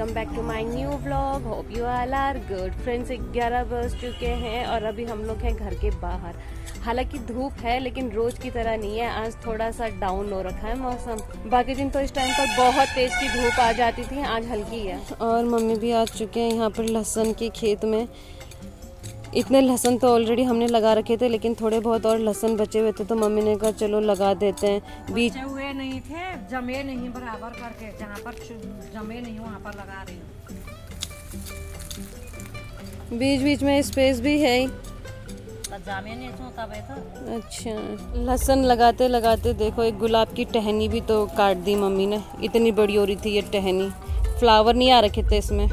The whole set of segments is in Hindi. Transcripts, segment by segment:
Welcome back to my new vlog. Hope you all are good. Friends 11 बज चुके हैं और अभी हम लोग हैं घर के बाहर। हालांकि धूप है लेकिन रोज की तरह नहीं है, आज थोड़ा सा डाउन हो रखा है मौसम। बाकी दिन तो इस टाइम पर बहुत तेज की धूप आ जाती थी, आज हल्की है। और मम्मी भी आ चुके हैं यहाँ पर लहसुन के खेत में। इतने लहसुन तो ऑलरेडी हमने लगा रखे थे लेकिन थोड़े बहुत और लहसुन बचे हुए थे तो मम्मी ने कहा चलो लगा देते हैं। बीच हुए नहीं थे, जमे नहीं बराबर करके, जहाँ पर जमे नहीं वहाँ पर लगा रही हूँ। बीच बीच में स्पेस भी है ही। जामे नहीं तब तो। अच्छा, लहसुन लगाते लगाते देखो एक गुलाब की टहनी भी तो काट दी मम्मी ने। इतनी बड़ी हो रही थी ये टहनी, फ्लावर नहीं आ रखे थे इसमें,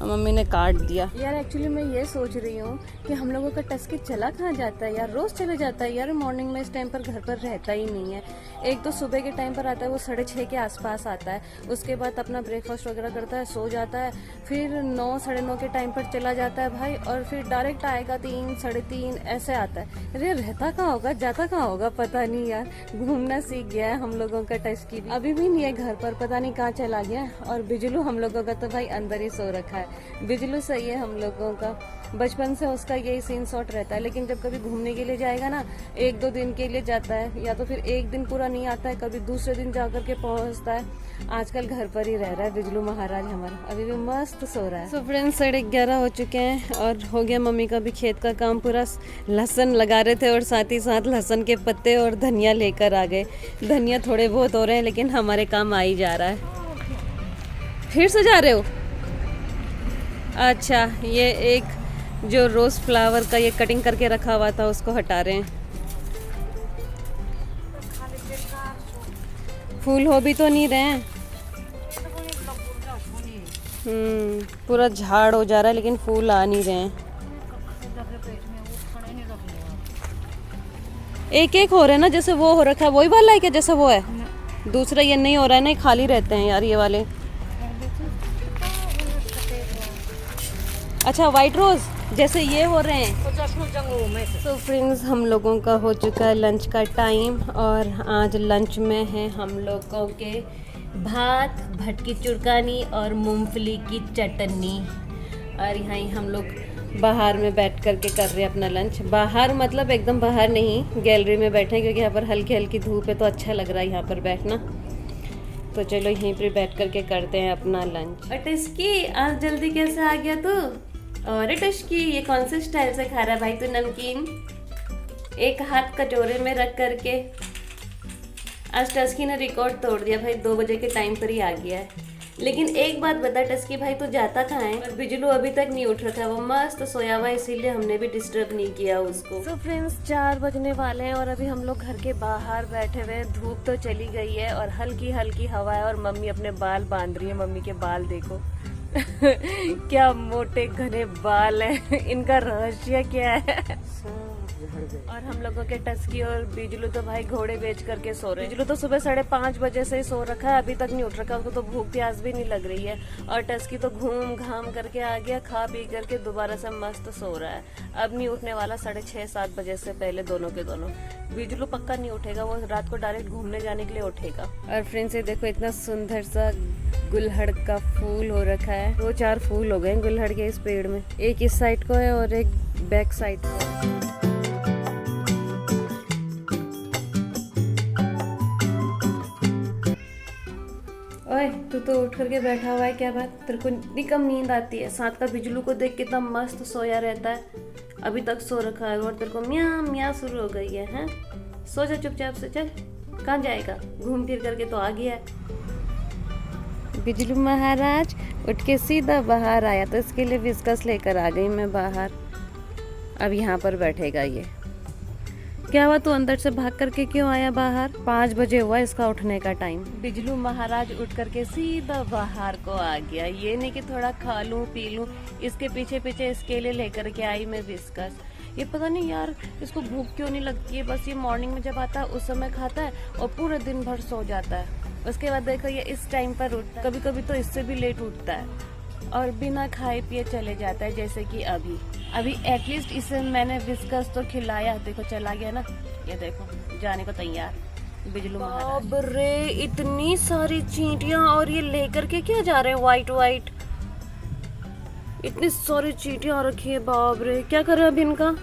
मम्मी ने काट दिया। यार एक्चुअली मैं ये सोच रही हूँ कि हम लोगों का टस्की चला कहाँ जाता है यार, रोज चले जाता है यार। मॉर्निंग में इस टाइम पर घर पर रहता ही नहीं है। एक तो सुबह के टाइम पर आता है, वो 6:30 के आसपास आता है, उसके बाद अपना ब्रेकफास्ट वगैरह करता है, सो जाता है, फिर 9 साढ़े 9 के टाइम पर चला जाता है भाई, और फिर डायरेक्ट आएगा 3 साढ़े 3 ऐसे आता है। अरे रहता कहाँ होगा, जाता कहाँ होगा, पता नहीं यार। घूमना सीख गया है हम लोगों का टस्की भी। अभी भी नहीं है घर पर, पता नहीं कहाँ चला गया। और बिजलू हम लोगों का तो भाई अंदर ही सो रखा है। बिजलू सही है हम लोगों का, बचपन से उसका यही सीन शॉट रहता है। लेकिन जब कभी घूमने के लिए जाएगा ना, 1-2 दिन के लिए जाता है, या तो फिर एक दिन पूरा नहीं आता है, कभी दूसरे दिन जाकर के पहुंचता है। आजकल घर पर ही रह रहा है बिजलू महाराज हमारा, अभी भी मस्त सो रहा है। सो फ्रेंड्स 11:30 हो चुके हैं और हो गया मम्मी का भी खेत का काम पूरा। लहसुन लगा रहे थे और साथ ही साथ लहसुन के पत्ते और धनिया लेकर आ गए। धनिया थोड़े बहुत हो रहे हैं लेकिन हमारे काम आ ही जा रहा है। फिर से जा रहे हो? अच्छा, ये एक जो रोज फ्लावर का ये कटिंग करके रखा हुआ था उसको हटा रहे हैं। फूल हो भी तो नहीं रहे हैं। पूरा झाड़ हो जा रहा है लेकिन फूल आ नहीं रहे हैं। एक एक हो रहे हैं ना, जैसे वो हो रखा है वही वाला है क्या, जैसे वो है? दूसरा ये नहीं हो रहा है ना, खाली रहते हैं यार ये वाले। अच्छा, वाइट रोज जैसे ये हो रहे हैं। तो फ्रेंड्स हम लोगों का हो चुका है लंच का टाइम और आज लंच में है हम लोगों के भात, भटकी चुरकानी और मूंगफली की चटनी। और यहाँ ही हम लोग बाहर में बैठ करके कर रहे हैं अपना लंच। बाहर मतलब एकदम बाहर नहीं, गैलरी में बैठे हैं क्योंकि यहाँ पर हल्की हल्की धूप है तो अच्छा लग रहा है यहाँ पर बैठना। तो चलो यहीं पर बैठ करके करते हैं अपना लंच। और टिस्की आज जल्दी कैसे आ गया तू? और टस्की ये कौन से स्टाइल से खा रहा है भाई तू नमकीन, एक हाथ कटोरे में रख करके? आज टस्की ने रिकॉर्ड तोड़ दिया भाई, 2 बजे के टाइम पर ही आ गया है। लेकिन एक बात बता टस्की भाई, तू जाता कहाँ है? और बिजलू अभी तक नहीं उठ रखा, वो मस्त सोया हुआ, इसीलिए हमने भी डिस्टर्ब नहीं किया उसको। तो फ्रेंड्स 4 बजने वाले हैं और अभी हम लोग घर के बाहर बैठे हुए हैं। धूप तो चली गई है और हल्की हल्की हवा है और मम्मी अपने बाल बांध रही है। मम्मी के बाल देखो क्या मोटे घने बाल हैं, इनका रहस्य क्या है? और हम लोगों के टस्की और बिजलू तो भाई घोड़े बेच करके सो रहे हैं। बिजलू तो सुबह 5:30 बजे से ही सो रखा है, अभी तक नहीं उठ रखा, उसको तो भूख प्यास भी नहीं लग रही है। और टस्की तो घूम घाम करके आ गया, खा पी करके दोबारा से मस्त सो रहा है। अब नहीं उठने वाला 6:30-7 बजे से पहले, दोनों के दोनों। बिजलू पक्का नहीं उठेगा, वो रात को डायरेक्ट घूमने जाने के लिए उठेगा। और फ्रेंड्स ये देखो इतना सुंदर सा गुलहड़ का फूल हो रखा है। 2-4 फूल हो गए गुलहड़ के इस पेड़ में, एक इस साइड को है और एक बैक साइड को है। ओए तू तो उठ करके बैठा हुआ है, क्या बात? तेरे को इतनी कम नींद आती है? साथ का बिजलू को देख कितना मस्त सोया रहता है, अभी तक सो रखा है और तेरे को म्या म्या शुरू हो गई है, हैं? सो जा चुपचाप से, चल कहाँ जाएगा, घूम फिर करके तो आ गया है। बिजलू महाराज उठ के सीधा बाहर आया तो इसके लिए विस्कस लेकर आ गई मैं बाहर। अब यहाँ पर बैठेगा ये। क्या हुआ, तू अंदर से भाग करके क्यों आया बाहर? 5 बजे हुआ इसका उठने का टाइम। बिजलू महाराज उठ करके सीधा बाहर को आ गया। ये नहीं कि थोड़ा खा लूं पी लूं, इसके पीछे पीछे इसके लिए लेकर के आई मैं विस्कस। ये पता नहीं यार इसको भूख क्यों नहीं लगती है, बस ये मॉर्निंग में जब आता है उस समय खाता है और पूरे दिन भर सो जाता है। उसके बाद देखो ये इस टाइम पर उठता है, कभी कभी तो इससे भी लेट उठता है और बिना खाए पिए चले जाता है। जैसे कि अभी एटलीस्ट इसे मैंने विस्कस तो खिलाया, देखो चला गया ना, ये देखो जाने को तैयार बिजलू महाराज। बाप रे इतनी सारी चींटियां, और ये लेकर के क्या जा रहे हैं? वाइट वाइट इतनी सारी चींटियां रखी है, बाप रे। क्या कर रहे हैं अभी इनका।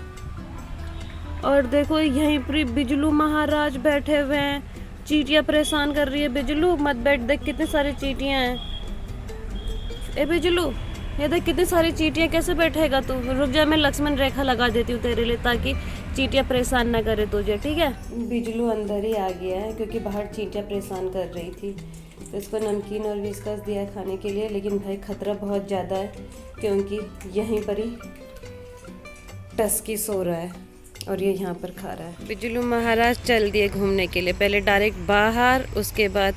और देखो यहीं पर बिजलू महाराज बैठे हुए हैं, चींटियां परेशान कर रही है। बिजलू मत बैठ, देख कितनी सारी चींटियां हैं। ए बिजलू, ये देख कितनी सारी चींटियां, कैसे बैठेगा तू। रुक जा, मैं लक्ष्मण रेखा लगा देती हूँ तेरे लिए, ताकि चींटियां परेशान ना करे तुझे, ठीक है। बिजलू अंदर ही आ गया है क्योंकि बाहर चींटियां परेशान कर रही थी, तो इसको नमकीन और विस्कस दिया खाने के लिए। लेकिन भाई खतरा बहुत ज़्यादा है क्योंकि यहीं पर ही टस्की सो रहा है और ये यहाँ पर खा रहा है। बिजलू महाराज चल दिए घूमने के लिए, पहले डायरेक्ट बाहर, उसके बाद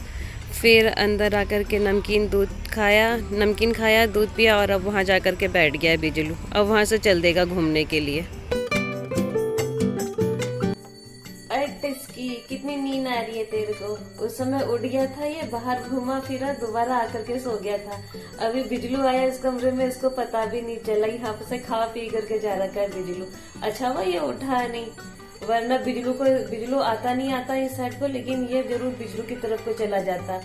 फिर अंदर आकर के नमकीन खाया, दूध पिया और अब वहाँ जा कर के बैठ गया है बिजलू। अब वहाँ से चल देगा घूमने के लिए। कितनी नींद आ रही है तेरे को। उस समय उठ गया था, ये बाहर घूमा फिरा, दोबारा आकर के सो गया था। अभी बिजलू आया इस कमरे में, इसको पता भी नहीं चला। यहाँ से खा पी करके जा रखा है बिजलू। अच्छा हुआ ये उठा नहीं, वरना बिजलू आता नहीं आता इस साइड को, लेकिन ये जरूर बिजलू की तरफ को चला जाता।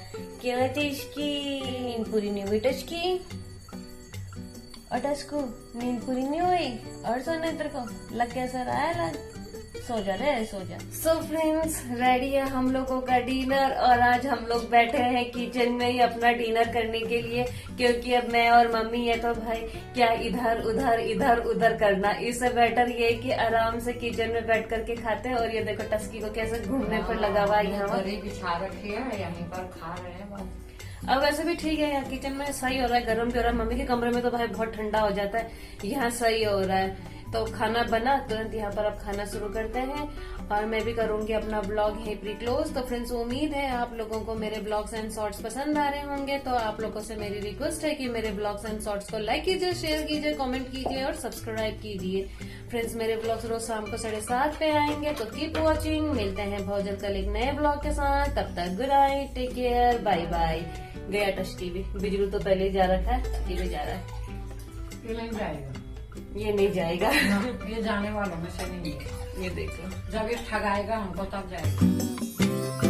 क्या टस्की, नींद पूरी नहीं हुई टस्की? और टस्कू नींद पूरी नहीं हुई और सोना इधर को लग कैसा रहा है? लग सो जा रे, सो जा। सो फ्रेंड्स, रेडी है हम लोगों का डिनर और आज हम लोग बैठे हैं किचन में ही अपना डिनर करने के लिए, क्योंकि अब मैं और मम्मी है तो भाई क्या इधर उधर करना। इससे बेटर ये कि आराम से किचन में बैठ करके खाते हैं। और ये देखो टस्की को कैसे घूमने पर लगा हुआ है, यहाँ बिछा रखी है, यहीं पर खा रहे हैं। अब वैसे भी ठीक है, यहाँ किचन में सही हो रहा है, गर्म भी हो रहा है। मम्मी के कमरे में तो भाई बहुत ठंडा हो जाता है, यहाँ सही हो रहा है। तो खाना बना तुरंत, यहाँ पर अब खाना शुरू करते हैं और मैं भी करूंगी अपना ब्लॉग यहीं पर क्लोज। तो फ्रेंड्स, उम्मीद है आप लोगों को मेरे ब्लॉग्स एंड शॉर्ट्स पसंद आ रहे होंगे। तो आप लोगों से मेरी रिक्वेस्ट है कि मेरे ब्लॉग्स एंड शॉर्ट्स को लाइक कीजिए, शेयर कीजिए, कमेंट कीजिए और सब्सक्राइब कीजिए। फ्रेंड्स, मेरे ब्लॉग्स रोज शाम को 7:30 पे आएंगे, तो कीप वॉचिंग। मिलते हैं बहुत जल्द कल एक नए ब्लॉग के साथ। तब तक good night, take care, bye bye. गया टस्की भी, बिजलू तो पहले ही जा रखा है, ये भी जा रहा है। ये नहीं जाएगा, ये नहीं जाएगा। ये जाने वालों में से नहीं है। ये देखो, जब ये ठगाएगा हमको तब जाएगा।